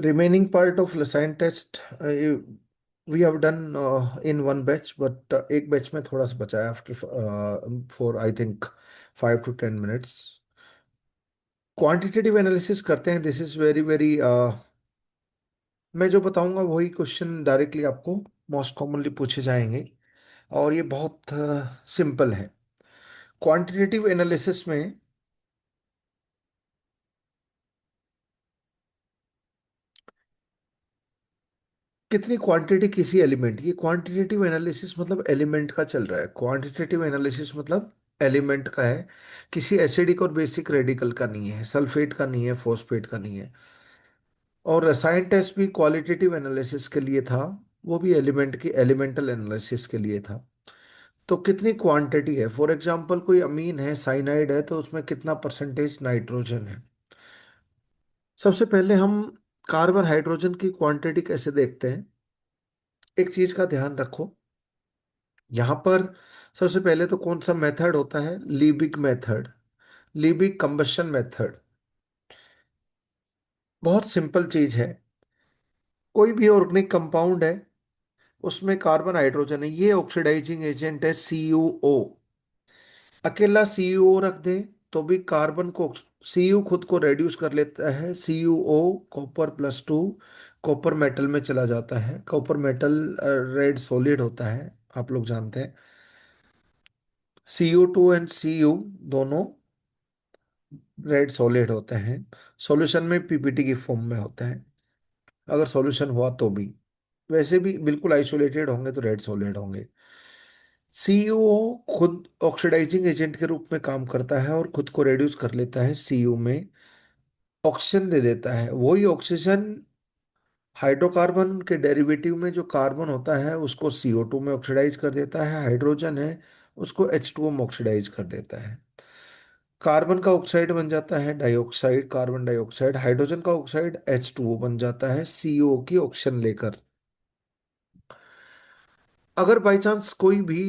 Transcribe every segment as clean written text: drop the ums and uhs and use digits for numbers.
Remaining part of Lassine test we have done in one batch, but एक batch में थोड़ा सा बचा है after for I think 5 to 10 minutes. Quantitative analysis करते हैं. दिस इज वेरी वेरी मैं जो बताऊंगा वही क्वेश्चन डायरेक्टली आपको मोस्ट कॉमनली पूछे जाएंगे, और ये बहुत सिंपल है. क्वांटिटेटिव एनालिसिस में कितनी क्वांटिटी किसी एलिमेंट की, क्वांटिटेटिव एनालिसिस मतलब एलिमेंट का चल रहा है. क्वांटिटेटिव एनालिसिस मतलब एलिमेंट का है, किसी एसिडिक और बेसिक रेडिकल का नहीं है, सल्फेट का नहीं है, फॉस्फेट का नहीं है. और रसायन टेस्ट भी क्वालिटेटिव एनालिसिस के लिए था, वो भी एलिमेंट की एलिमेंटल एनालिसिस के लिए था. तो कितनी क्वांटिटी है, फॉर एग्जांपल कोई अमीन है, साइनाइड है, तो उसमें कितना परसेंटेज नाइट्रोजन है. सबसे पहले हम कार्बन हाइड्रोजन की क्वांटिटी कैसे देखते हैं. एक चीज का ध्यान रखो, यहाँ पर सबसे पहले तो कौन सा मेथड होता है, लीबिक मेथड, लीबिक कंबशन मेथड. बहुत सिंपल चीज है. कोई भी ऑर्गेनिक कंपाउंड है, उसमें कार्बन हाइड्रोजन है, ये ऑक्सीडाइजिंग एजेंट है CuO. अकेला CuO रख दें तो भी कार्बन को, Cu खुद को रेड्यूस कर लेता है, CuO कॉपर+2 कॉपर मेटल में चला जाता है. कॉपर मेटल रेड सॉलिड होता है, आप लोग जानते हैं. Cu2 एंड Cu दोनों रेड सॉलिड होते हैं. सॉल्यूशन में पीपीटी की फॉर्म में होते हैं, अगर सॉल्यूशन हुआ तो भी. वैसे भी बिल्कुल आइसोलेटेड होंगे तो रेड सॉलिड होंगे. CuO खुद ऑक्सीडाइजिंग एजेंट के रूप में काम करता है और खुद को रेड्यूस कर लेता है Cu में, ऑक्सीजन दे देता है. वही ऑक्सीजन हाइड्रोकार्बन के डेरिवेटिव में जो कार्बन होता है उसको CO2 में ऑक्सीडाइज कर देता है, हाइड्रोजन है उसको H2O में ऑक्सीडाइज कर देता है. कार्बन का ऑक्साइड बन जाता है डाइऑक्साइड, कार्बन डाइऑक्साइड. हाइड्रोजन का ऑक्साइड H2O बन जाता है CO की ऑक्सीजन लेकर. अगर बाई चांस कोई भी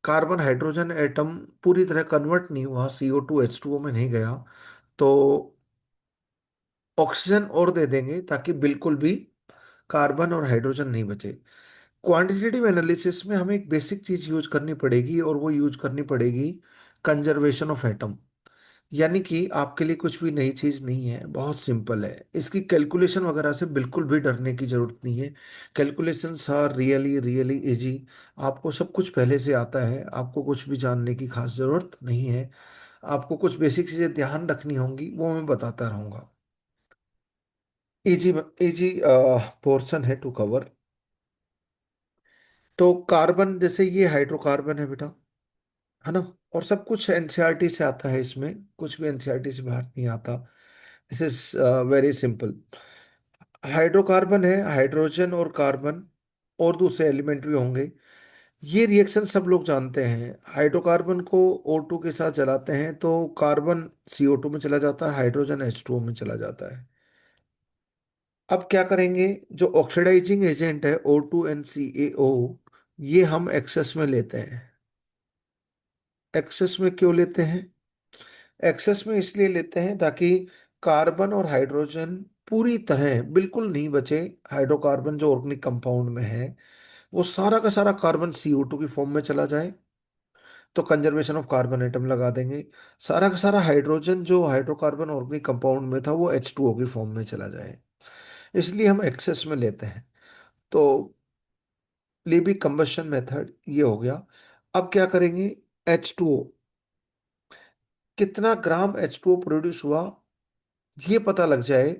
कार्बन हाइड्रोजन एटम पूरी तरह कन्वर्ट नहीं हुआ, CO2 H2O में नहीं गया, तो ऑक्सीजन और दे देंगे ताकि बिल्कुल भी कार्बन और हाइड्रोजन नहीं बचे. क्वांटिटेटिव एनालिसिस में हमें एक बेसिक चीज यूज करनी पड़ेगी, और वो यूज करनी पड़ेगी कंजर्वेशन ऑफ एटम. यानी कि आपके लिए कुछ भी नई चीज नहीं है, बहुत सिंपल है. इसकी कैलकुलेशन वगैरह से बिल्कुल भी डरने की जरूरत नहीं है. Calculations are really really easy. आपको सब कुछ पहले से आता है, आपको कुछ भी जानने की खास जरूरत नहीं है. आपको कुछ बेसिक चीजें ध्यान रखनी होंगी, वो मैं बताता रहूंगा. इजी इजी पोर्शन है टू कवर. तो कार्बन, जैसे ये हाइड्रोकार्बन है बेटा, है ना. और सब कुछ एनसीईआरटी से आता है, इसमें कुछ भी एनसीईआरटी से बाहर नहीं आता. This is very simple. Hydrocarbon है, हाइड्रोजन और कार्बन, और दूसरे एलिमेंट भी होंगे. ये रिएक्शन सब लोग जानते हैं. हाइड्रोकार्बन को O2 के साथ जलाते हैं तो कार्बन CO2 में चला जाता है, हाइड्रोजन H2O में चला जाता है. अब क्या करेंगे, जो ऑक्सीडाइजिंग एजेंट है O2 and CaO, ये हम एक्सेस में लेते हैं. एक्सेस में क्यों लेते हैं, एक्सेस में इसलिए लेते हैं ताकि कार्बन और हाइड्रोजन पूरी तरह बिल्कुल नहीं बचे. हाइड्रोकार्बन जो ऑर्गेनिक कंपाउंड में है, वो सारा का सारा कार्बन CO2 की फॉर्म में चला जाए, तो कंजर्वेशन ऑफ कार्बन एटम लगा देंगे. सारा का सारा हाइड्रोजन जो हाइड्रोकार्बन ऑर्गेनिक कंपाउंड में था वो H2O की फॉर्म में चला जाए. इसलिए हम एक्सेस में लेते हैं. तो लिबिक कंबशन मेथड ये हो गया. अब क्या करेंगे, H2O, कितना ग्राम H2O प्रोड्यूस हुआ ये पता लग जाए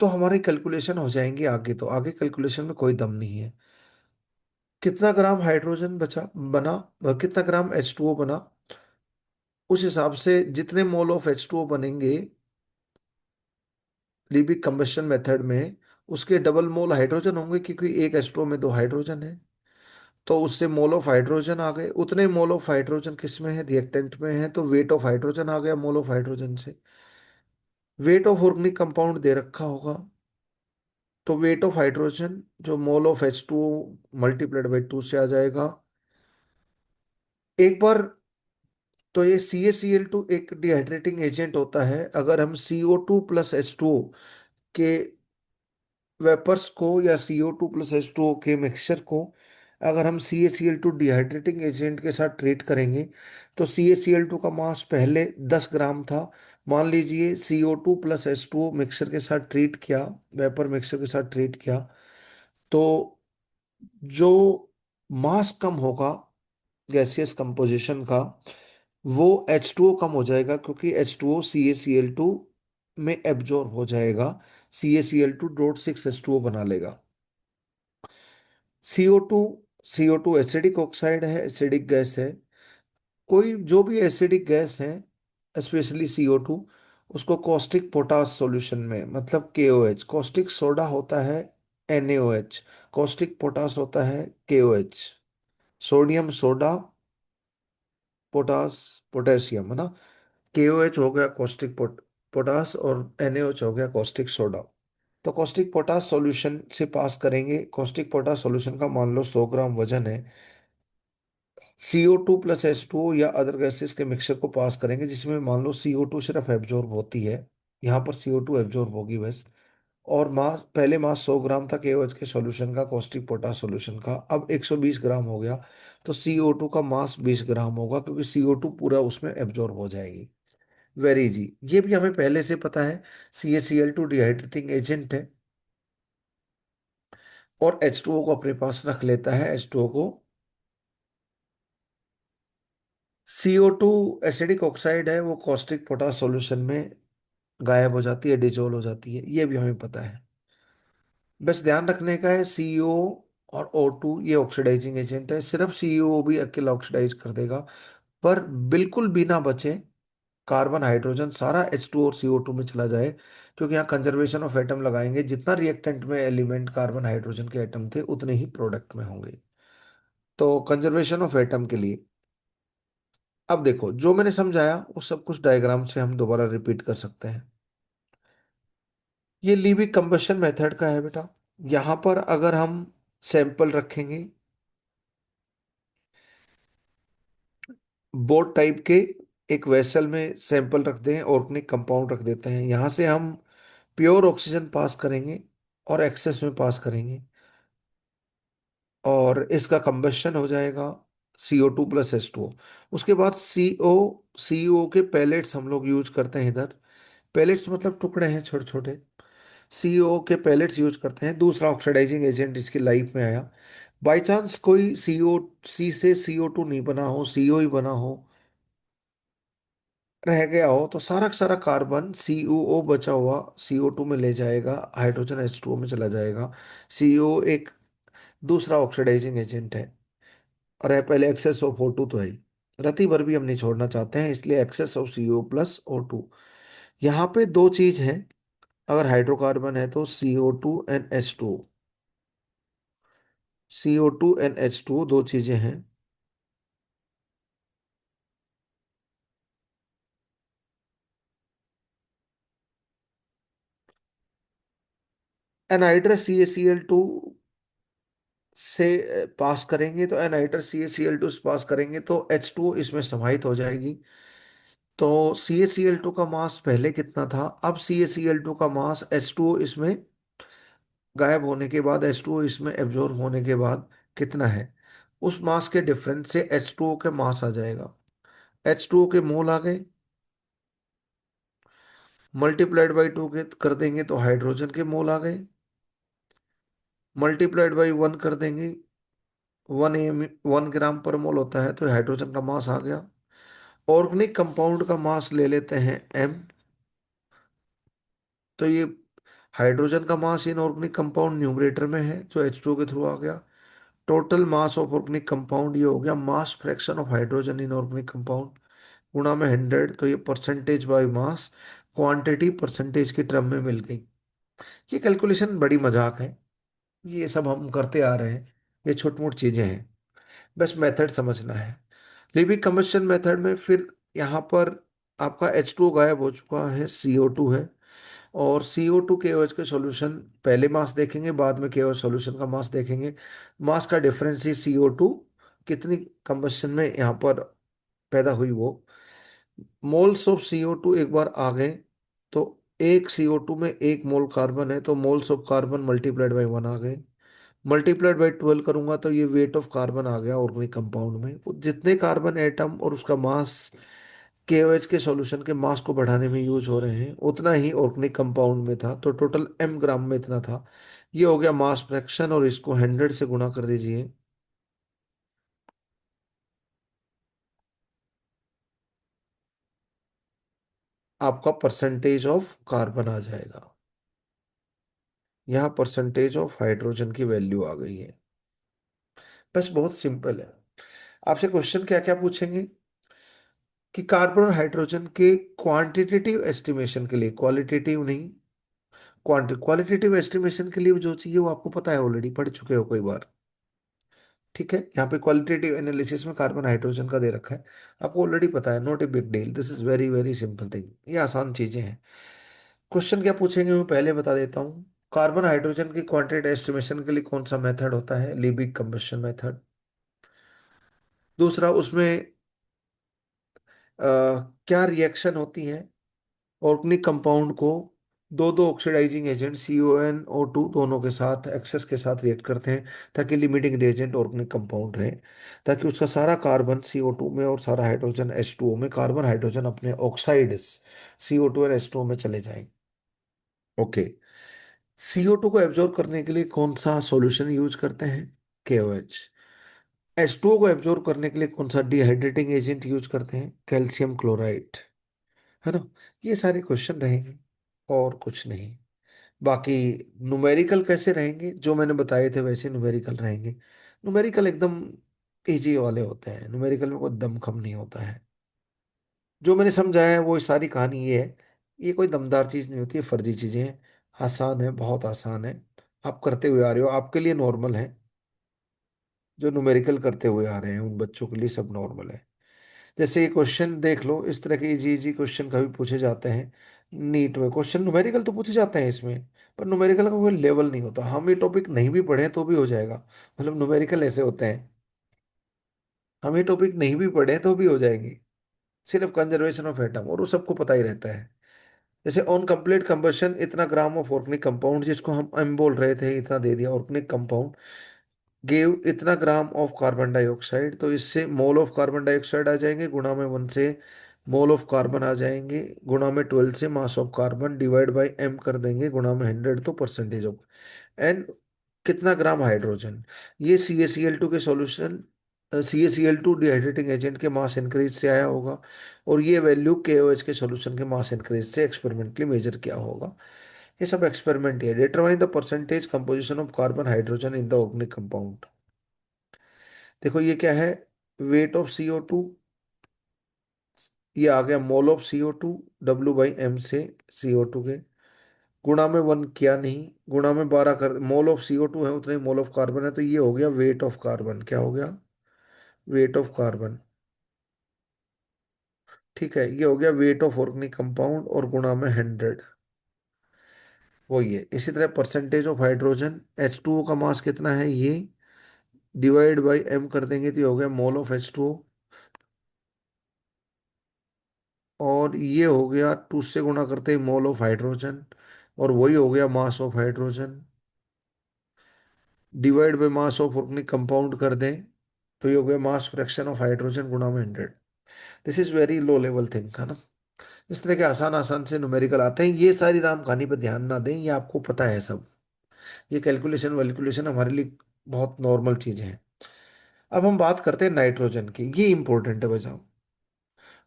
तो हमारी कैलकुलेशन हो जाएंगी आगे. तो आगे कैलकुलेशन में कोई दम नहीं है. कितना ग्राम हाइड्रोजन बचा बना, कितना ग्राम H2O बना, उस हिसाब से जितने मोल ऑफ H2O बनेंगे लिबिक कंबशन मेथड में, उसके डबल मोल हाइड्रोजन होंगे, क्योंकि एक H2O में दो हाइड्रोजन है. तो उससे मोल ऑफ हाइड्रोजन आ गए. उतने मोल ऑफ हाइड्रोजन किस में है, रिएक्टेंट में है, तो वेट ऑफ हाइड्रोजन आ गया मोल ऑफ हाइड्रोजन से. वेट ऑफ ऑर्गेनिक कंपाउंड दे रखा होगा, तो वेट ऑफ हाइड्रोजन जो mole of H2O multiplied by 2 से आ जाएगा. एक बार तो ये CaCl2 एक डिहाइड्रेटिंग एजेंट होता है। अगर हम CO2 + H2O के वेपर्स को या CO2 + H2O के मिक्सचर को अगर हम CaCl2 डिहाइड्रेटिंग एजेंट के साथ ट्रीट करेंगे, तो CaCl2 का मास पहले 10 ग्राम था। मान लीजिए CO2 + H2O मिक्सचर के साथ ट्रीट किया, वेपर मिक्सचर के साथ ट्रीट किया, तो जो मास कम होगा गैसियस कंपोजिशन का, वो H2O कम हो जाएगा, क्योंकि H2O CaCl2 में एब्जॉर्ब हो जाएगा। CaCl2.6H2O बना लेगा। CO2, CO2 एसिडिक ऑक्साइड है, एसिडिक गैस है। कोई जो भी एसिडिक गैस है, स्पेशली CO2, उसको कॉस्टिक पोटास सॉल्यूशन में, मतलब KOH, कॉस्टिक सोडा होता है NaOH, कॉस्टिक पोटास होता है KOH, sodium soda, potash, potassium, है ना। KOH हो गया कॉस्टिक पोटास, और NaOH हो गया कॉस्टिक सोडा। तो कॉस्टिक पोटास सॉल्यूशन से पास करेंगे। कॉस्टिक पोटास सॉल्यूशन का मान लो 100 ग्राम वजन है। CO2 + H2O या अदर गैसेस के मिक्सचर को पास करेंगे, जिसमें मान लो CO2 सिर्फ एब्जॉर्ब होती है, यहाँ पर CO2 एब्जॉर्ब होगी बस। और मास, पहले मास 100 ग्राम था KOH के सॉल्यूशन का, कॉस्टिक पोटास सॉल्यूशन का, अब 120 ग्राम हो गया। तो CO2 का मास 20 ग्राम होगा, क्योंकि CO2 पूरा उसमें एब्जॉर्ब हो जाएगी। वेरी इजी, ये भी हमें पहले से पता है। CaCl2 डिहाइड्रेटिंग एजेंट है, और H2O को अपने पास रख लेता है। H2O को, CO2 एसिडिक ऑक्साइड है, वो कॉस्टिक पोटास सॉल्यूशन में गायब हो जाती है, डिजोल्व हो जाती है, ये भी हमें पता है। बस ध्यान रखने का है, CO और O2 ये ऑक्सीडाइजिंग एजेंट है, सिर्फ CO भी अकेला ऑक्सीडाइज कर देगा। पर बिल्कुल बिना बचे कार्बन हाइड्रोजन सारा H2 और CO2 में चला जाए, क्योंकि यहाँ कंजर्वेशन ऑफ एटम लगाएंगे, जितना रिएक्टेंट में एलिमेंट कार्बन हाइड्रोजन के एटम थे, उतने ही प्रोडक्ट में होंगे। तो कंजर्वेशन ऑफ एटम के लिए, अब देखो जो मैंने समझाया वो सब कुछ डायग्राम से हम दोबारा रिपीट कर सकते हैं। ये लीविक कंबशन मेथड का है बेटा। यहाँ पर अगर हम सैंपल रखेंगे, बोट टाइप के एक वेसल में सैंपल रख दें, ऑर्गेनिक कंपाउंड रख देते हैं, यहाँ से हम प्योर ऑक्सीजन पास करेंगे और एक्सेस में पास करेंगे, और इसका कंबशन हो जाएगा CO2 + H2O। उसके बाद CO के पैलेट्स हम लोग यूज करते हैं इधर। पैलेट्स मतलब टुकड़े हैं छोटे छोटे। CO के पैलेट्स यूज करते हैं, दूसरा ऑक्सीडाइजिंग एजेंट इसकी लाइफ में आया। बाई चांस कोई C से CO2 नहीं बना हो, CO ही बना हो, रह गया हो, तो सारा का सारा कार्बन COO बचा हुआ CO2 में ले जाएगा, हाइड्रोजन H2O में चला जाएगा। CO एक दूसरा ऑक्सीडाइजिंग एजेंट है, और है पहले एक्सेस ऑफ O2 तो है ही, रति भर भी हम नहीं छोड़ना चाहते हैं, इसलिए एक्सेस ऑफ CO + O2। यहाँ पे दो चीज हैं, अगर हाइड्रोकार्बन है तो CO2 and H2O, CO2 and H2O दो चीजें हैं। एनहाइड्रस CaCl2 से पास करेंगे, तो एनहाइड्रस CaCl2 से पास करेंगे तो H2O इसमें समाहित हो जाएगी। तो CaCl2 का मास पहले कितना था, अब CaCl2 का मास H2O इसमें गायब होने के बाद, H2O इसमें एब्जॉर्ब होने के बाद कितना है, उस मास के डिफरेंस से H2O के मास आ जाएगा। H2O के मोल आ गए, मल्टीप्लाइड बाई 2 के कर देंगे तो हाइड्रोजन के मोल आ गए, मल्टीप्लाइड बाई 1 कर देंगे, 1 ग्राम पर मोल होता है, तो हाइड्रोजन का मास आ गया। ऑर्गेनिक कंपाउंड का मास ले लेते हैं M। तो ये हाइड्रोजन का mass in organic compound numerator में है, जो H2O के थ्रू आ गया। Total mass of organic compound ये हो गया mass fraction of hydrogen in organic compound, गुणा में 100, तो ये percentage by mass, quantity percentage की टर्म में मिल गई। ये कैलकुलेशन बड़ी मजाक है, ये सब हम करते आ रहे हैं, ये छोटी मोटी चीजें हैं, बस मेथड समझना है। लिविक कंबशन मेथड में फिर यहाँ पर आपका H2O गायब हो चुका है, CO2 है, और CO2 KOH के सॉल्यूशन, पहले मास देखेंगे बाद में KOH सॉल्यूशन का मास देखेंगे। मास का डिफरेंस ही CO2 कितनी कंबशन में यहाँ पर पैदा हुई वो, मोल्स ऑफ CO2 एक बार आ गए, तो एक CO2 में एक मोल कार्बन है, तो moles of carbon multiplied by 1 आ गए, मल्टीप्लाइड बाई 12 करूंगा तो ये वेट ऑफ कार्बन आ गया ऑर्गेनिक कंपाउंड में। वो जितने कार्बन एटम और उसका मास KOH के सॉल्यूशन के मास को बढ़ाने में यूज हो रहे हैं, उतना ही ऑर्गेनिक कंपाउंड में था, तो टोटल m ग्राम में इतना था। ये हो गया मास फ्रैक्शन, और इसको 100 से गुणा कर दीजिए, आपका परसेंटेज ऑफ कार्बन आ जाएगा। यहाँ परसेंटेज ऑफ हाइड्रोजन की वैल्यू आ गई है। बस बहुत सिंपल है। आपसे क्वेश्चन क्या क्या पूछेंगे कि कार्बन और हाइड्रोजन के क्वांटिटेटिव एस्टिमेशन के लिए, क्वालिटेटिव नहीं, क्वालिटेटिव एस्टिमेशन के लिए जो चाहिए वो आपको पता है, ऑलरेडी पढ़ चुके हो कई बार। ठीक है, यहाँ पे क्वालिटेटिव एनालिसिस में कार्बन हाइड्रोजन का दे रखा है, आपको ऑलरेडी पता है, not a big deal, this is very very simple thing, ये आसान चीजें हैं। क्वेश्चन क्या पूछेंगे मैं पहले बता देता हूँ। कार्बन हाइड्रोजन की क्वांटिटी एस्टिमेशन के लिए कौन सा मेथड होता है? लीबिग कंबशन मेथड। दूसरा, उसमें क्या रिएक्शन होती है ऑर्गेनिक कंपाउंड को, दो दो ऑक्सीडाइजिंग एजेंट CONO2 दोनों के साथ एक्सेस के साथ रिएक्ट करते हैं, ताकि लिमिटिंग रिएजेंट ऑर्गेनिक कंपाउंड रहे, ताकि उसका सारा कार्बन CO2 में और सारा हाइड्रोजन H2O में, कार्बन हाइड्रोजन अपने ऑक्साइड्स CO2 और H2O में चले जाएं। ओके। CO2 को एब्जॉर्ब करने के लिए कौन सा सॉल्यूशन यूज करते हैं? KOH। H2O को एब्जॉर्ब करने के लिए कौन सा डिहाइड्रेटिंग एजेंट यूज करते हैं? Calcium chloride. है ना? ये सारे क्वेश्चन रहेंगे, और कुछ नहीं। बाकी न्यूमेरिकल कैसे रहेंगे? जो मैंने बताए थे वैसे न्यूमेरिकल रहेंगे। न्यूमेरिकल एकदम इजी वाले होते हैं, न्यूमेरिकल में कोई दमखम नहीं होता है। जो मैंने समझाया है वो सारी कहानी ये है, ये कोई दमदार चीज नहीं होती है, फर्जी चीजें हैं। आसान है, बहुत आसान है, आप करते हुए आ रहे हो, आपके लिए नॉर्मल है। जो न्यूमेरिकल करते हुए आ रहे हैं उन बच्चों के लिए सब नॉर्मल है। जैसे ये क्वेश्चन देख लो, इस तरह के इजी इजी क्वेश्चन कभी पूछे जाते हैं नीट में, क्वेश्चन न्यूमेरिकल तो पूछे जाते हैं इसमें, पर न्यूमेरिकल का कोई लेवल नहीं होता। हम ये टॉपिक नहीं भी पढ़े तो भी हो जाएगा, मतलब न्यूमेरिकल ऐसे होते हैं, हम ये टॉपिक नहीं भी पढ़े तो भी हो जाएंगे। सिर्फ कंजर्वेशन ऑफ एटम, और वो सबको पता ही रहता है। जैसे ऑन कंप्लीट कंबशन इतना ग्राम ऑफ ऑर्गेनिक कंपाउंड, जिसको हम बोल रहे थे, इतना दे दिया ऑर्गेनिक कंपाउंड, गेव इतना ग्राम ऑफ कार्बन डाइऑक्साइड, तो इससे मोल ऑफ कार्बन डाइऑक्साइड आ जाएंगे, गुणा में 1 से मोल ऑफ कार्बन आ जाएंगे, गुणा में 12 से mass of carbon, divide by m कर देंगे, गुणा में 100 तो परसेंटेज ऑफ। एंड कितना ग्राम हाइड्रोजन, ये CaCl2 के सॉल्यूशन, CaCl2 डिहाइड्रेटिंग एजेंट के मास इंक्रीज से आया होगा, और ये वैल्यू KOH के सॉल्यूशन के मास इंक्रीज से एक्सपेरिमेंटली मेजर किया होगा। ये सब एक्सपेरिमेंट है। Determine the percentage composition of carbon hydrogen in the organic compound. देखो ये क्या है, वेट ऑफ CO2, ये आ गया मोल ऑफ CO2, W/m से CO2 के, गुणा में 1 किया नहीं, गुणा में 12 कर, मोल ऑफ CO2 है उतने मोल ऑफ कार्बन है, तो ये हो गया वेट ऑफ कार्बन। क्या हो गया? Weight of carbon. ठीक है, ये हो गया वेट ऑफ ऑर्गेनिक कंपाउंड, और गुणा में 100, वही है। इसी तरह परसेंटेज ऑफ हाइड्रोजन, H2O का मास कितना है, ये डिवाइड बाई m कर देंगे, तो ये हो गया मोल ऑफ H2O, और ये हो गया 2 से गुणा करते ही मोल ऑफ हाइड्रोजन, और वही हो गया mass of hydrogen, divide by mass of organic compound कर दें, तो ये हो गया मास फ्रैक्शन ऑफ हाइड्रोजन गुणा में 100। This is very low level thing, है ना? इस तरह के आसान आसान से न्यूमेरिकल आते हैं, ये सारी राम कहानी पर ध्यान ना दें, ये आपको पता है सब। ये कैलकुलेशन वैल्कुलेशन हमारे लिए बहुत नॉर्मल चीजें हैं। अब हम बात करते हैं नाइट्रोजन की, ये इंपॉर्टेंट है बजाओ।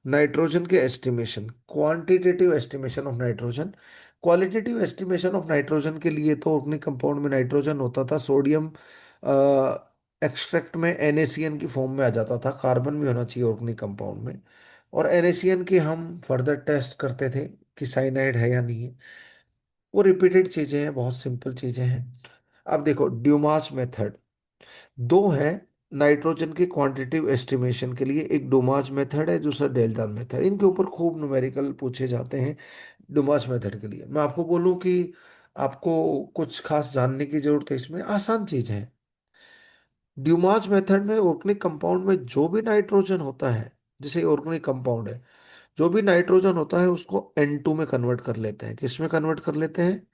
नाइट्रोजन के estimation, quantitative estimation of nitrogen. Qualitative estimation of nitrogen के लिए तो ऑर्गेनिक कंपाउंड में नाइट्रोजन होता था, सोडियम एक्सट्रैक्ट में NaCN की फॉर्म में आ जाता था, कार्बन भी होना चाहिए ऑर्गेनिक कंपाउंड में, और NaCN के हम फर्दर टेस्ट करते थे कि साइनाइड है या नहीं है। वो रिपीटेड चीजें हैं, बहुत सिंपल चीजें हैं। अब देखो ड्यूमास मेथड, दो हैं नाइट्रोजन के क्वांटिटिव एस्टिमेशन के लिए, एक डुमास मेथड है, दूसरा डेल्टा मेथड। इनके ऊपर खूब न्यूमेरिकल पूछे जाते हैं। डुमास मेथड के लिए मैं आपको बोलूं कि आपको कुछ खास जानने की जरूरत है, इसमें आसान चीज है। ड्यूमास मेथड में ऑर्गेनिक कंपाउंड में जो भी नाइट्रोजन होता है, जैसे ऑर्गेनिक कंपाउंड है, जो भी नाइट्रोजन होता है उसको N2 में कन्वर्ट कर लेते हैं। किस में कन्वर्ट कर लेते हैं?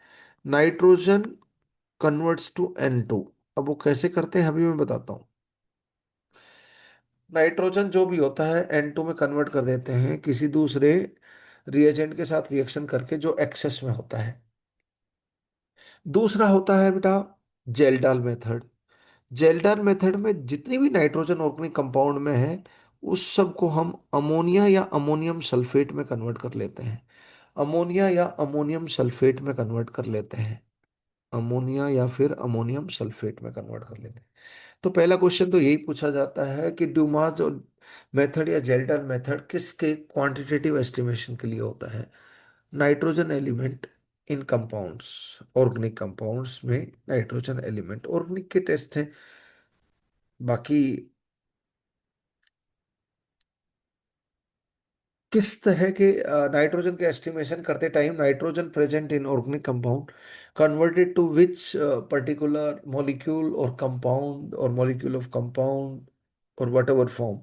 Nitrogen converts to N2। अब वो कैसे करते हैं अभी मैं बताता हूँ। नाइट्रोजन जो भी होता है N2 में कन्वर्ट कर देते हैं किसी दूसरे रिएजेंट के साथ रिएक्शन करके, जो एक्सेस में होता है। दूसरा होता है बेटा जेल्डाल मेथड। जेल्डाल मेथड में जितनी भी नाइट्रोजन ऑर्गेनिक कंपाउंड में है, उस सब को हम अमोनिया या अमोनियम सल्फेट में कन्वर्ट कर लेते हैं। अमोनिया या अमोनियम सल्फेट में कन्वर्ट कर लेते हैं। अमोनिया या फिर अमोनियम सल्फेट में कन्वर्ट कर लेते हैं। तो पहला क्वेश्चन तो यही पूछा जाता है कि ड्यूमास मेथड या जेल्डर मेथड किसके क्वांटिटेटिव एस्टिमेशन के लिए होता है? Nitrogen element in compounds, organic compounds में नाइट्रोजन एलिमेंट ऑर्गेनिक के टेस्ट हैं। बाकी किस तरह के नाइट्रोजन के एस्टिमेशन करते time nitrogen present in organic compound converted to which particular molecule और कंपाउंड और मॉलिक्यूल ऑफ कंपाउंड और वट एवर फॉर्म।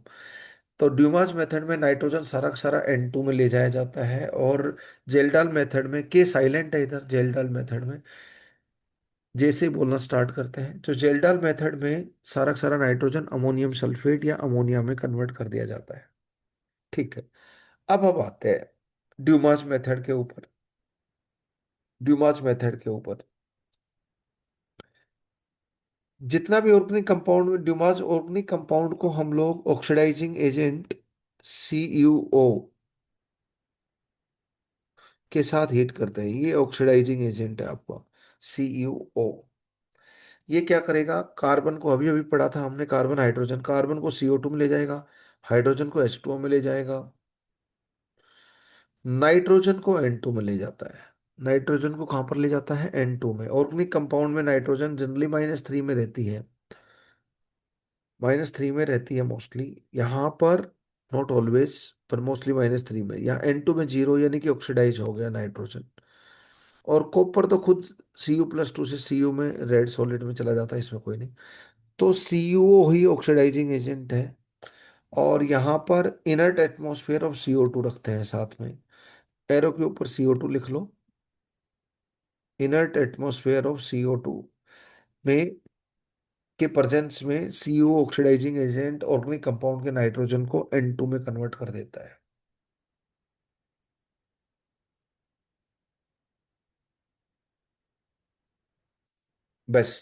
तो ड्यूमास मेथड में नाइट्रोजन सारा का सारा N2 में ले जाया जाता है, और जेल्डाल मेथड में के साइलेंट है इधर। जेल्डाल मेथड में जैसे ही बोलना स्टार्ट करते हैं, तो जेल्डाल मेथड में सारा का सारा नाइट्रोजन अमोनियम सल्फेट या अमोनिया में कन्वर्ट कर दिया जाता है। ठीक है। अब आते हैं ड्यूमास मेथड के ऊपर। ड्यूमास मेथड के ऊपर जितना भी ऑर्गेनिक कंपाउंड में ड्यूमास ऑर्गेनिक कंपाउंड को हम लोग ऑक्सीडाइजिंग एजेंट CuO के साथ हीट करते हैं। ये ऑक्सीडाइजिंग एजेंट है आपका CuO। ये क्या करेगा? कार्बन को, अभी अभी पढ़ा था हमने, कार्बन हाइड्रोजन, कार्बन को CO2 में ले जाएगा, हाइड्रोजन को H2O में ले जाएगा, नाइट्रोजन को N2 में ले जाता है। नाइट्रोजन को कहां पर ले जाता है? N2 में। ऑर्गेनिक कंपाउंड में नाइट्रोजन जनरली -3 में रहती है, -3 में रहती है मोस्टली। यहाँ पर नॉट ऑलवेज, पर मोस्टली -3 में, या N2 में 0, यानी कि ऑक्सीडाइज हो गया नाइट्रोजन। और कॉपर तो खुद Cu+2 से Cu में रेड सॉलिड में चला जाता है, इसमें कोई नहीं। तो CuO ही ऑक्सीडाइजिंग एजेंट है। और यहाँ पर इनर्ट एटमॉस्फेयर ऑफ CO2 रखते हैं साथ में। एरो के ऊपर CO2 लिख लो। इनर्ट एटमॉस्फेयर ऑफ CO2 में के प्रेजेंस में CO oxidising agent organic compound के नाइट्रोजन को N2 में कन्वर्ट कर देता है। बस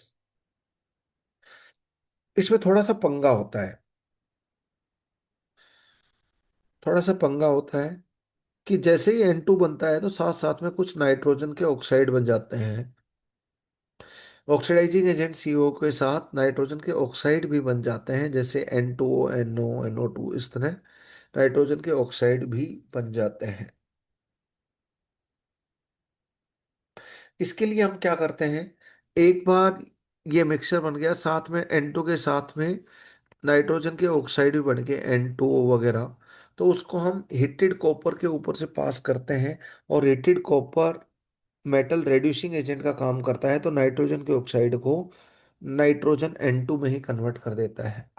इसमें थोड़ा सा पंगा होता है। थोड़ा सा पंगा होता है कि जैसे ही N2 बनता है तो साथ साथ में कुछ नाइट्रोजन के ऑक्साइड बन जाते हैं। ऑक्सीडाइजिंग एजेंट CO के साथ नाइट्रोजन के ऑक्साइड भी बन जाते हैं, जैसे N2O, NO, NO2, इस तरह नाइट्रोजन के ऑक्साइड भी बन जाते हैं। इसके लिए हम क्या करते हैं? एक बार ये मिक्सचर बन गया, साथ में N2 के साथ में नाइट्रोजन के ऑक्साइड भी बन गए, N2O वगैरह, तो उसको हम हीटेड कॉपर के ऊपर से पास करते हैं। और heated copper metal reducing agent का काम करता है, तो नाइट्रोजन के ऑक्साइड को नाइट्रोजन N2 में ही कन्वर्ट कर देता है।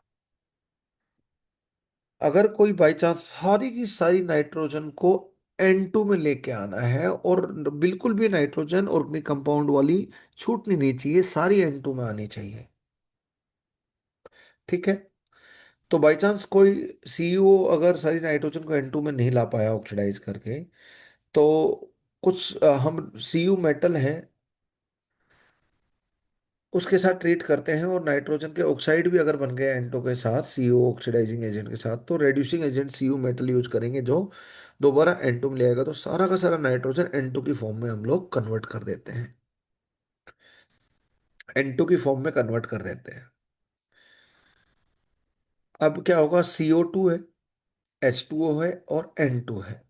अगर कोई बाई चांस सारी की सारी नाइट्रोजन को N2 में लेके आना है, और बिल्कुल भी नाइट्रोजन ऑर्गेनिक कंपाउंड वाली छूटनी नहीं चाहिए, सारी N2 में आनी चाहिए। ठीक है। तो बाई चांस कोई CEO अगर सारी नाइट्रोजन को N2 में नहीं ला पाया ऑक्सीडाइज करके, तो कुछ हम CU मेटल है उसके साथ ट्रीट करते हैं, और नाइट्रोजन के ऑक्साइड भी अगर बन गए N2 के साथ CO ऑक्सीडाइजिंग एजेंट के साथ, तो reducing agent CU metal use करेंगे, जो दोबारा N2 में ले आएगा। तो सारा का सारा नाइट्रोजन N2 की फॉर्म में हम लोग कन्वर्ट कर देते हैं। N2 की फॉर्म में कन्वर्ट कर देते हैं। अब क्या होगा? CO2 है, H2O है और N2 है।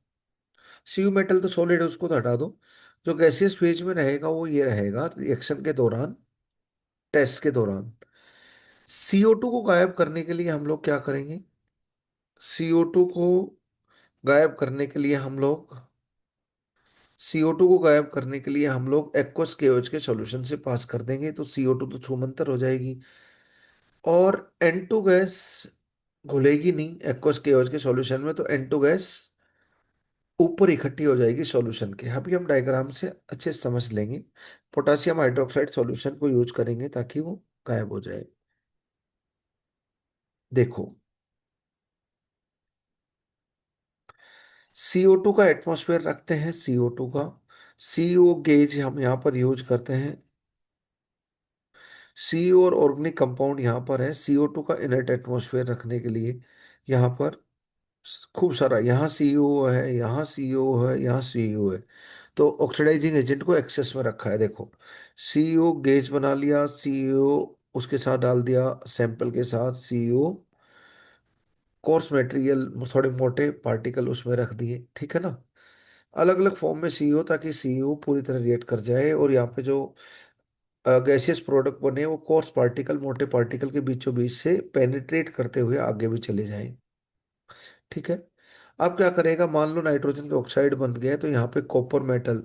CU मेटल तो सॉलिड है, उसको तो हटा दो। जो गैसियस फेज में रहेगा वो ये रहेगा रिएक्शन के दौरान, टेस्ट के दौरान। CO2 को गायब करने के लिए हम लोग क्या करेंगे? CO2 को गायब करने के लिए हम लोग CO2 को गायब करने के लिए हम लोग एक्वस केओएच के सॉल्यूशन से पास कर देंगे, तो CO2 तो छूमंतर हो जाएगी। और N2 गैस घुलेगी नहीं एक्वस केओएच के सॉल्यूशन में, तो एन टू गैस ऊपर इकट्ठी हो जाएगी सॉल्यूशन के। अभी हम डायग्राम से अच्छे से समझ लेंगे। पोटासियम हाइड्रोक्साइड सॉल्यूशन को यूज करेंगे ताकि वो गायब हो जाए। देखो, CO2 का एटमॉस्फेयर रखते हैं, CO2 का CO गेज हम यहाँ पर यूज करते हैं। CO और ऑर्गेनिक कंपाउंड यहाँ पर है, CO2 का इनर्ट एटमॉस्फेयर रखने के लिए यहाँ पर खूब सारा, यहाँ CO है, यहाँ CO है, यहाँ CO है। तो ऑक्सीडाइजिंग एजेंट को एक्सेस में रखा है। देखो, CO गेज बना लिया, CO उसके साथ डाल दिया, सैंपल के साथ CO कोर्स मटेरियल, थोड़े मोटे पार्टिकल उसमें रख दिए, ठीक है ना। अलग अलग फॉर्म में CO, ताकि CO पूरी तरह रिएक्ट कर जाए और यहाँ पे जो गैसियस प्रोडक्ट बने वो कोर्स पार्टिकल, मोटे पार्टिकल के बीचों बीच से पेनिट्रेट करते हुए आगे भी चले जाएं। ठीक है। अब क्या करेगा, मान लो नाइट्रोजन के ऑक्साइड बन गया, तो यहाँ पे कॉपर मेटल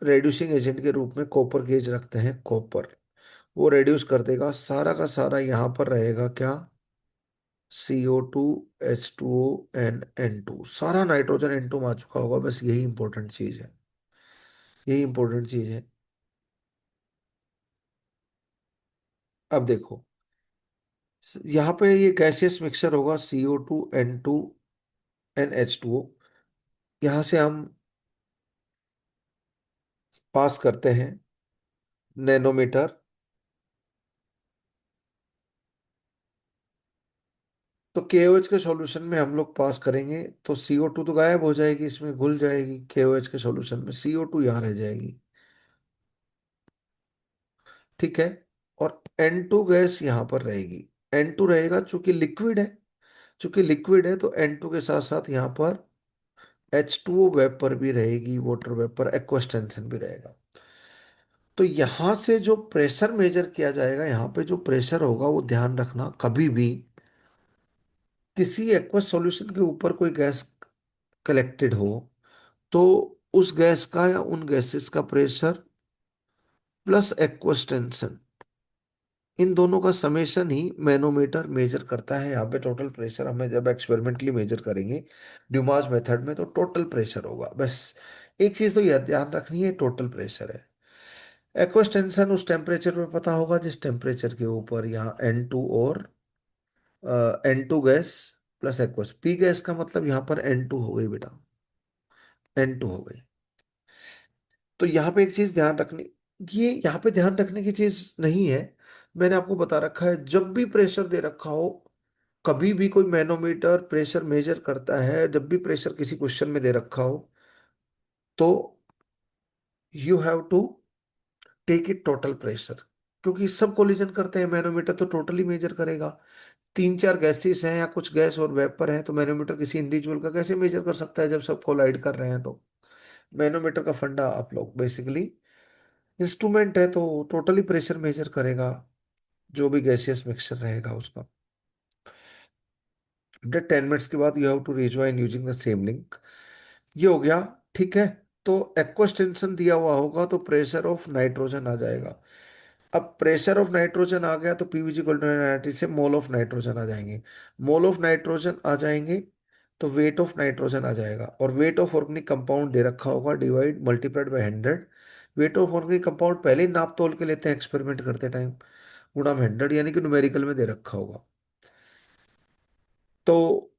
रेड्यूसिंग एजेंट के रूप में कॉपर गेज रखते हैं, कॉपर वो रेड्यूस कर देगा सारा का सारा। यहाँ पर रहेगा क्या, CO2, H2O एंड N2, सारा नाइट्रोजन N2 में आ चुका होगा। बस यही इंपॉर्टेंट चीज है, यही इंपॉर्टेंट चीज है। अब देखो, यहाँ पे ये गैसियस मिक्सचर होगा, CO2, N2 एन H2O। यहाँ से हम पास करते हैं नैनोमीटर, तो KOH के सॉल्यूशन में हम लोग पास करेंगे तो CO2 तो गायब हो जाएगी, इसमें घुल जाएगी। KOH के सॉल्यूशन में CO2 यहाँ रह जाएगी, ठीक है। और N2 गैस यहाँ पर रहेगी। N2 रहेगा, चूंकि लिक्विड है, चूंकि लिक्विड है तो N2 के साथ साथ यहाँ पर H2O वेपर भी रहेगी, वाटर वेपर, एक्वस टेंशन भी रहेगा। तो यहां से जो प्रेशर मेजर किया जाएगा, यहाँ पे जो प्रेशर होगा वो ध्यान रखना, कभी भी किसी एक्वस सॉल्यूशन के ऊपर कोई गैस कलेक्टेड हो तो उस गैस का या उन गैसेस का प्रेशर प्लस एक्वस टेंशन, इन दोनों का समेशन ही मैनोमीटर मेजर करता है। यहाँ पे टोटल प्रेशर हमें जब एक्सपेरिमेंटली मेजर करेंगे ड्यूमास मेथड में, तो टोटल प्रेशर होगा। बस एक चीज तो यह ध्यान रखनी है, टोटल प्रेशर है। एक्वस टेंशन उस टेम्परेचर पे पता होगा जिस टेम्परेचर के ऊपर यहाँ N2 और N2 gas plus aqueous, P gas का मतलब यहाँ पर N2 हो गई बेटा, N2 हो गई। तो यहाँ पे एक चीज ध्यान रखनी, ये यहाँ पे ध्यान रखने की चीज नहीं है, मैंने आपको बता रखा है। जब भी प्रेशर दे रखा हो, कभी भी कोई मैनोमीटर प्रेशर मेजर करता है, जब भी प्रेशर किसी क्वेश्चन में दे रखा हो, तो you have to take it total pressure. क्योंकि सब कोलिजन करते हैं, मैनोमीटर तो टोटली मेजर करेगा। तीन चार गैसेस हैं या कुछ गैस और वेपर हैं, तो मैनोमीटर किसी इंडिविजुअल का कैसे मेजर कर सकता है जब सब कोलाइड कर रहे हैं। तो मैनोमीटर का फंडा आप लोग बेसिकली, इंस्ट्रूमेंट है तो टोटली प्रेशर मेजर करेगा, जो भी गैसियस मिक्सचर रहेगा उसका। 10 मिनट्स के बाद you have to rejoin using the same link. ये हो गया, ठीक है। तो एक्वस टेंशन दिया हुआ होगा तो प्रेशर ऑफ नाइट्रोजन आ जाएगा। अब प्रेशर ऑफ नाइट्रोजन आ गया तो पीवीजी गोल्डन से मोल ऑफ नाइट्रोजन आ जाएंगे, मोल ऑफ नाइट्रोजन आ जाएंगे तो वेट ऑफ नाइट्रोजन आ जाएगा। और वेट ऑफ ऑर्गेनिक कंपाउंड दे रखा होगा, divide multiplied by 100। Weight of organic compound पहले ही नाप तोल के लेते हैं एक्सपेरिमेंट करते टाइम, गुणा में 100, यानी कि न्यूमेरिकल में दे रखा होगा। तो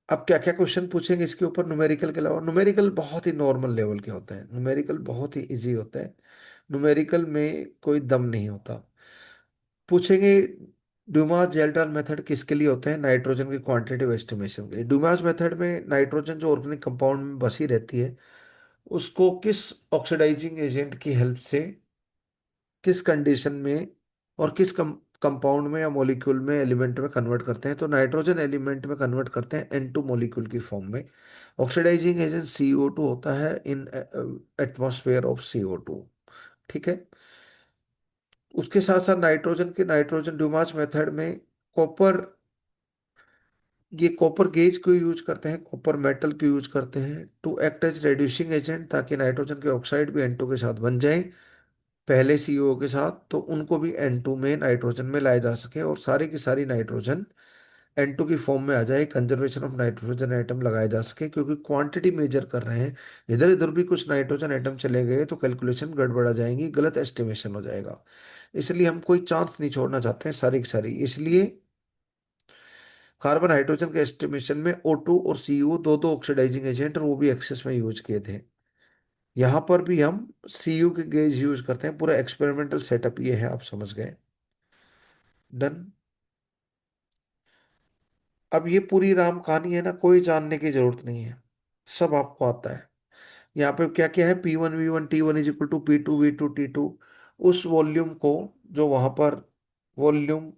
अब क्या क्या क्वेश्चन पूछेंगे इसके ऊपर न्यूमेरिकल के अलावा? न्यूमेरिकल बहुत ही नॉर्मल लेवल के होते हैं, न्यूमेरिकल बहुत ही इजी होते हैं, न्यूमेरिकल में कोई दम नहीं होता। पूछेंगे डुमास जेल्टाल मेथड किसके लिए होते हैं? नाइट्रोजन की क्वांटिटेटिव एस्टिमेशन के लिए। डुमास मेथड में नाइट्रोजन जो ऑर्गेनिक कंपाउंड में बसी रहती है, उसको किस ऑक्सीडाइजिंग एजेंट की हेल्प से, किस कंडीशन में और किस कंपाउंड में या मॉलिक्यूल में, एलिमेंट में कन्वर्ट करते हैं? तो नाइट्रोजन एलिमेंट में कन्वर्ट करते हैं N2 मॉलिक्यूल की फॉर्म में। ऑक्सीडाइजिंग एजेंट CO2 होता है इन एटमॉस्फेयर ऑफ CO2, ठीक है। उसके साथ साथ नाइट्रोजन के, नाइट्रोजन ड्यूमास मेथड में कॉपर, ये कॉपर गेज को यूज करते हैं, कॉपर मेटल को यूज करते हैं to act as reducing agent, ताकि नाइट्रोजन के ऑक्साइड भी N2 के साथ बन जाए पहले सीओ के साथ, तो उनको भी N2 में नाइट्रोजन में लाया जा सके और सारी की सारी नाइट्रोजन N2 की फॉर्म में आ जाए, कंजर्वेशन ऑफ नाइट्रोजन एटम लगाया जा सके, क्योंकि क्वांटिटी मेजर कर रहे हैं। इधर इधर भी कुछ नाइट्रोजन एटम चले गए तो कैलकुलेशन गड़बड़ा जाएंगी, गलत एस्टिमेशन हो जाएगा। इसलिए हम कोई चांस नहीं छोड़ना चाहते हैं सारी की सारी। इसलिए कार्बन हाइड्रोजन के एस्टिमेशन में O2 और CU दो दो ऑक्सीडाइजिंग एजेंट, और वो भी एक्सेस में यूज किए थे। यहाँ पर भी हम CU के गेज यूज करते हैं। पूरा एक्सपेरिमेंटल सेटअप ये है, आप समझ गए। डन। अब ये पूरी राम कहानी है ना, कोई जानने की जरूरत नहीं है, सब आपको आता है। यहाँ पे क्या क्या है, P1 V1 T1 is equal to P2 V2 T2। उस वॉल्यूम को, जो वहां पर वॉल्यूम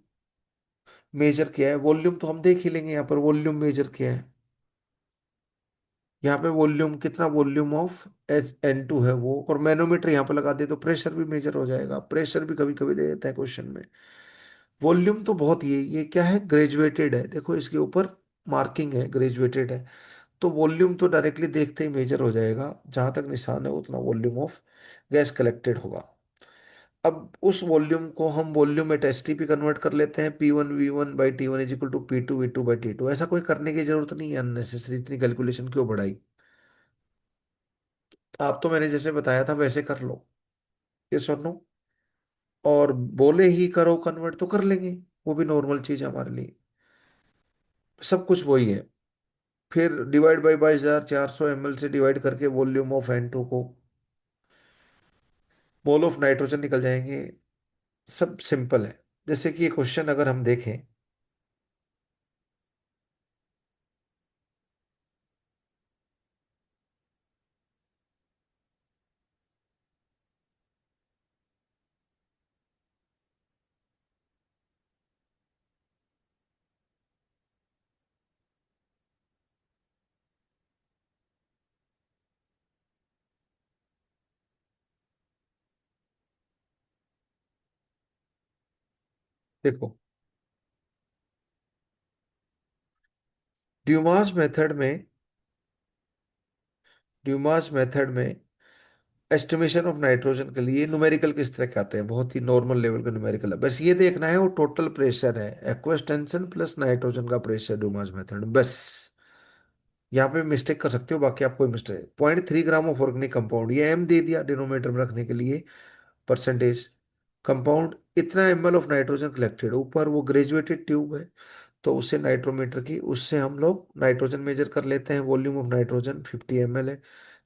मेजर किया है, वॉल्यूम तो हम देख ही लेंगे, यहाँ पर वॉल्यूम मेजर किया है। यहाँ पे वॉल्यूम कितना, वॉल्यूम ऑफ N2 है वो, और मैनोमीटर यहाँ पे लगा दे तो प्रेशर भी मेजर हो जाएगा। प्रेशर भी कभी कभी दे देता है क्वेश्चन में। वॉल्यूम तो बहुत, ये क्या है, ग्रेजुएटेड है, देखो इसके ऊपर मार्किंग है, ग्रेजुएटेड है। तो वॉल्यूम तो डायरेक्टली देखते ही मेजर हो जाएगा, जहां तक निशान है उतना वॉल्यूम ऑफ गैस कलेक्टेड होगा। अब उस वॉल्यूम को हम वॉल्यूम एट STP कन्वर्ट कर लेते हैं, P1 V1/T1 is equal to P2 V2/T2। ऐसा कोई करने की जरूरत नहीं है, अननेसेसरी इतनी कैलकुलेशन क्यों बढ़ाई। आप तो मैंने जैसे बताया था वैसे कर लो, ये सुन लो, और बोले ही करो कन्वर्ट तो कर लेंगे, वो भी नॉर्मल चीज है हमारे लिए। सब कुछ वही है। फिर डिवाइड बाई 22,400 ml से डिवाइड करके वॉल्यूम ऑफ N2 को, मोल ऑफ नाइट्रोजन निकल जाएंगे। सब सिंपल है। जैसे कि ये क्वेश्चन अगर हम देखें, देखो, ड्यूमास मेथड में, ड्यूमास मेथड में एस्टिमेशन ऑफ नाइट्रोजन के लिए न्यूमेरिकल किस तरह के आते हैं, बहुत ही नॉर्मल लेवल का न्यूमेरिकल है। बस ये देखना है वो टोटल प्रेशर है, एक्वस टेंशन प्लस नाइट्रोजन का प्रेशर ड्यूमास मेथड में, बस। यहाँ पे मिस्टेक कर सकते हो, बाकी आप कोई mistake, 0.3 gram of organic compound, ये एम दे दिया डिनोमिनेटर में रखने के लिए, परसेंटेज। कंपाउंड इतना ml ऑफ नाइट्रोजन कलेक्टेड, ऊपर वो ग्रेजुएटेड ट्यूब है, तो उससे नाइट्रोमीटर की, उससे हम लोग नाइट्रोजन मेजर कर लेते हैं। वॉल्यूम ऑफ नाइट्रोजन 50 ml है,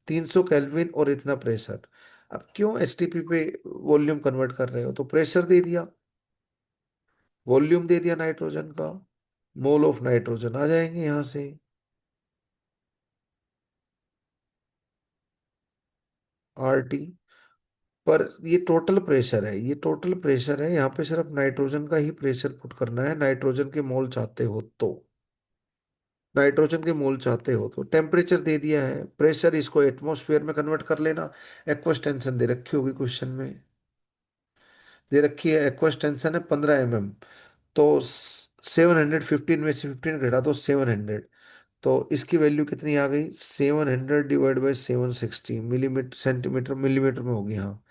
300 केल्विन और इतना प्रेशर। अब क्यों STP पे वॉल्यूम कन्वर्ट कर रहे हो, तो प्रेशर दे दिया, वॉल्यूम दे दिया नाइट्रोजन का, मोल ऑफ नाइट्रोजन आ जाएंगे यहाँ से, RT। पर ये टोटल प्रेशर है, ये टोटल प्रेशर है, यहाँ पे सिर्फ नाइट्रोजन का ही प्रेशर पुट करना है। नाइट्रोजन के मोल चाहते हो तो, नाइट्रोजन के मोल चाहते हो तो टेम्परेचर दे दिया है, प्रेशर इसको एटमॉस्फेयर में कन्वर्ट कर लेना। एक्वस टेंशन दे रखी होगी क्वेश्चन में, दे रखी है, एक्वस टेंशन है 15 mm। तो 715 में से 15 घटा दो, 700। तो इसकी वैल्यू कितनी आ गई, 700 डिवाइड बाई 760 सेंटीमीटर, मिलीमीटर में होगी, हाँ।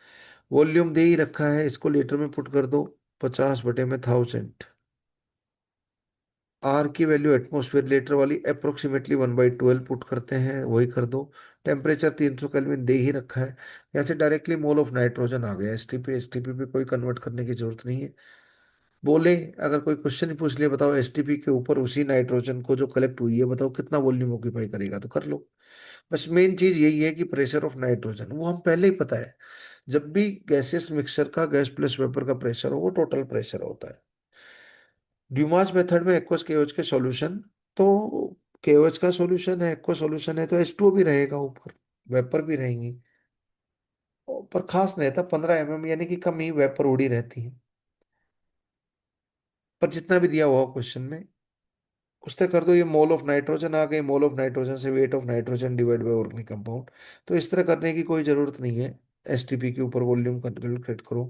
वॉल्यूम दे ही रखा है, इसको लीटर में पुट कर दो, 50/1000। आर की वैल्यू एटमॉस्फेयर लीटर वाली अप्रोक्सीमेटली 1/12 पुट करते हैं, वही कर दो। टेम्परेचर 300 केल्विन दे ही रखा है, यहाँ से डायरेक्टली मोल ऑफ नाइट्रोजन आ गया। STP पे कोई कन्वर्ट करने की जरूरत नहीं है। बोले, अगर कोई क्वेश्चन ही पूछ लिया, बताओ STP के ऊपर उसी नाइट्रोजन को जो कलेक्ट हुई है, बताओ कितना वॉल्यूम ऑक्यूपाई करेगा, तो कर लो। बस मेन चीज यही है कि प्रेशर ऑफ नाइट्रोजन वो हम पहले ही पता है। जब भी गैसेस मिक्सचर का गैस प्लस वेपर का प्रेशर हो, वो टोटल प्रेशर होता है। ड्यूमास मेथड में एक्वस केओएच के सॉल्यूशन, तो केओएच का सॉल्यूशन है, एक्वस सॉल्यूशन है, तो H2O भी रहेगा ऊपर, वेपर भी रहेंगी। पर खास नहीं रहता, 15 mm यानी कि कम ही वेपर उड़ी रहती है। पर जितना भी दिया हुआ क्वेश्चन में, उससे कर दो, ये मोल ऑफ नाइट्रोजन आ गई, मोल ऑफ नाइट्रोजन से weight of nitrogen divide by organic compound. तो इस तरह करने की कोई जरूरत नहीं है। STP के ऊपर वॉल्यूम कैलकुलेट करो,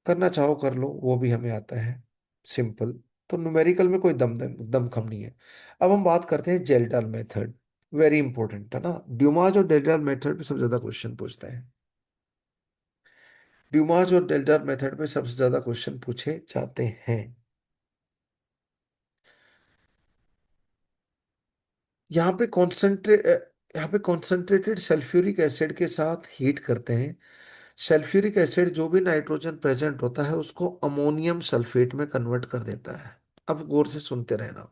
करना चाहो कर लो, वो भी हमें आता है, सिंपल। तो न्यूमेरिकल में कोई दम खम नहीं है। अब हम बात करते हैं जेल्टाल मेथड, वेरी इंपॉर्टेंट है ना। ड्यूमाज और डेल्टाल मेथड पे सबसे ज्यादा क्वेश्चन पूछते हैं। ड्यूमास और डेल्टर मेथड में सबसे ज्यादा क्वेश्चन पूछे जाते हैं। यहाँ पे कॉन्सेंट्रेट यहाँ पे कॉन्सेंट्रेटेड सल्फ्यूरिक एसिड के साथ हीट करते हैं। सल्फ्यूरिक एसिड जो भी नाइट्रोजन प्रेजेंट होता है उसको अमोनियम सल्फेट में कन्वर्ट कर देता है। अब गौर से सुनते रहना।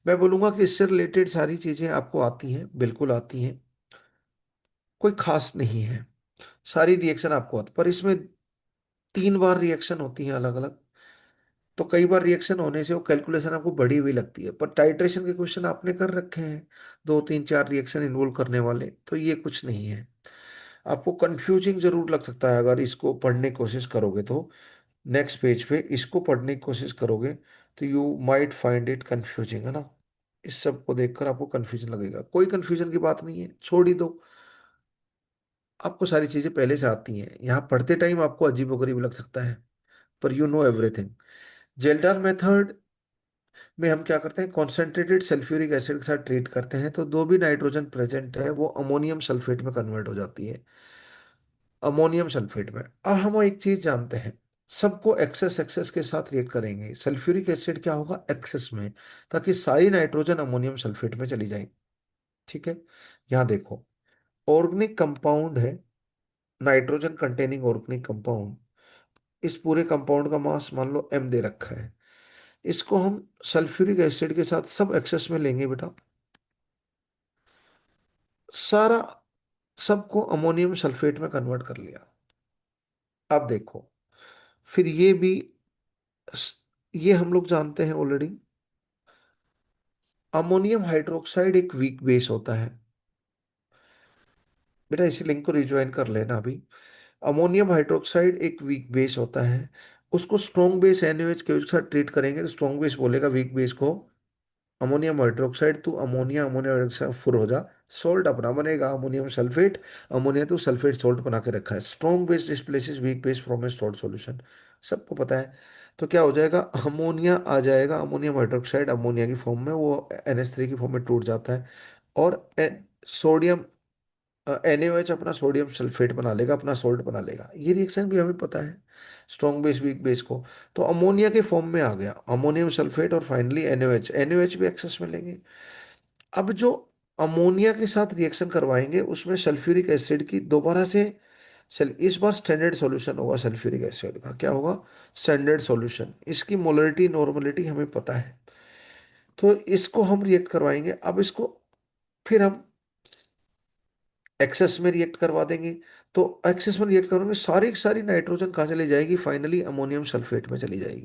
मैं बोलूंगा कि इससे रिलेटेड सारी चीजें आपको आती हैं, बिल्कुल आती हैं, कोई खास नहीं है। सारी रिएक्शन आपको आती, पर इसमें 3 बार रिएक्शन होती है अलग अलग। तो कई बार रिएक्शन होने से वो कैलकुलेशन आपको बड़ी हुई लगती है, पर टाइट्रेशन के क्वेश्चन आपने कर रखे हैं, 2 3 4 रिएक्शन इन्वॉल्व करने वाले, तो ये कुछ नहीं है। आपको कंफ्यूजिंग जरूर लग सकता है अगर इसको पढ़ने की कोशिश करोगे तो। नेक्स्ट पेज पे इसको पढ़ने की कोशिश करोगे तो you might find it confusing, है ना। इस सब को देखकर आपको कंफ्यूजन लगेगा, कोई कंफ्यूजन की बात नहीं है, छोड़ ही दो। आपको सारी चीजें पहले से आती हैं, यहाँ पढ़ते टाइम आपको अजीबोगरीब लग सकता है, पर यू नो एवरीथिंग। जेल्डार मेथड में हम क्या करते हैं, कॉन्सेंट्रेटेड सल्फ्यूरिक एसिड के साथ ट्रीट करते हैं, तो दो भी नाइट्रोजन प्रेजेंट है वो अमोनियम सल्फेट में कन्वर्ट हो जाती है, अमोनियम सल्फेट में। अब हम एक चीज जानते हैं, सबको एक्सेस एक्सेस के साथ रिएक्ट करेंगे, सल्फ्यूरिक एसिड क्या होगा, एक्सेस में, ताकि सारी नाइट्रोजन अमोनियम सल्फेट में चली जाए। ठीक है। यहाँ देखो, ऑर्गेनिक कंपाउंड है, नाइट्रोजन कंटेनिंग ऑर्गेनिक कंपाउंड। इस पूरे कंपाउंड का मास मान लो m दे रखा है। इसको हम सल्फ्यूरिक एसिड के साथ सब एक्सेस में लेंगे बेटा, सारा, सबको अमोनियम सल्फेट में कन्वर्ट कर लिया। अब देखो, फिर ये भी, ये हम लोग जानते हैं ऑलरेडी, अमोनियम हाइड्रोक्साइड एक वीक बेस होता है। बेटा इसी लिंक को रिज्वाइन कर लेना अभी। अमोनियम हाइड्रोक्साइड एक वीक बेस होता है, उसको स्ट्रॉन्ग बेस NaOH के साथ ट्रीट करेंगे तो स्ट्रॉन्ग बेस बोलेगा वीक बेस को अमोनियम हाइड्रोक्साइड, तू अमोनिया अमोनिया हाइड्रोक्साइड फुर हो जा, सॉल्ट अपना बनेगा अमोनियम सल्फेट, अमोनिया तो सल्फेट सॉल्ट बना के रखा है, strong base displaces weak base from A salt solution, सबको पता है। तो क्या हो जाएगा, अमोनिया आ जाएगा, अमोनियम हाइड्रोक्साइड अमोनिया की फॉर्म में, वो NH3 की फॉर्म में टूट जाता है, और सोडियम NaOH अपना सोडियम सल्फेट बना लेगा, अपना सोल्ट बना लेगा। ये रिएक्शन भी हमें पता है, स्ट्रॉन्ग बेस वीक बेस को। तो अमोनिया के फॉर्म में आ गया अमोनियम सल्फेट, और फाइनली NaOH, NaOH भी एक्सेस में लेंगे। अब जो अमोनिया के साथ रिएक्शन करवाएंगे उसमें सल्फ्यूरिक एसिड की दोबारा से, चल इस बार स्टैंडर्ड सॉल्यूशन होगा सल्फ्यूरिक एसिड का, क्या होगा, स्टैंडर्ड सॉल्यूशन। इसकी मोलरिटी नॉर्मलिटी हमें पता है, तो इसको हम रिएक्ट करवाएंगे। अब इसको फिर हम एक्सेस में रिएक्ट करवा देंगे। तो एक्सेस में रिएक्ट करेंगे, सारी की सारी नाइट्रोजन कहाँ चली जाएगी, फाइनली अमोनियम सल्फेट में चली जाएगी।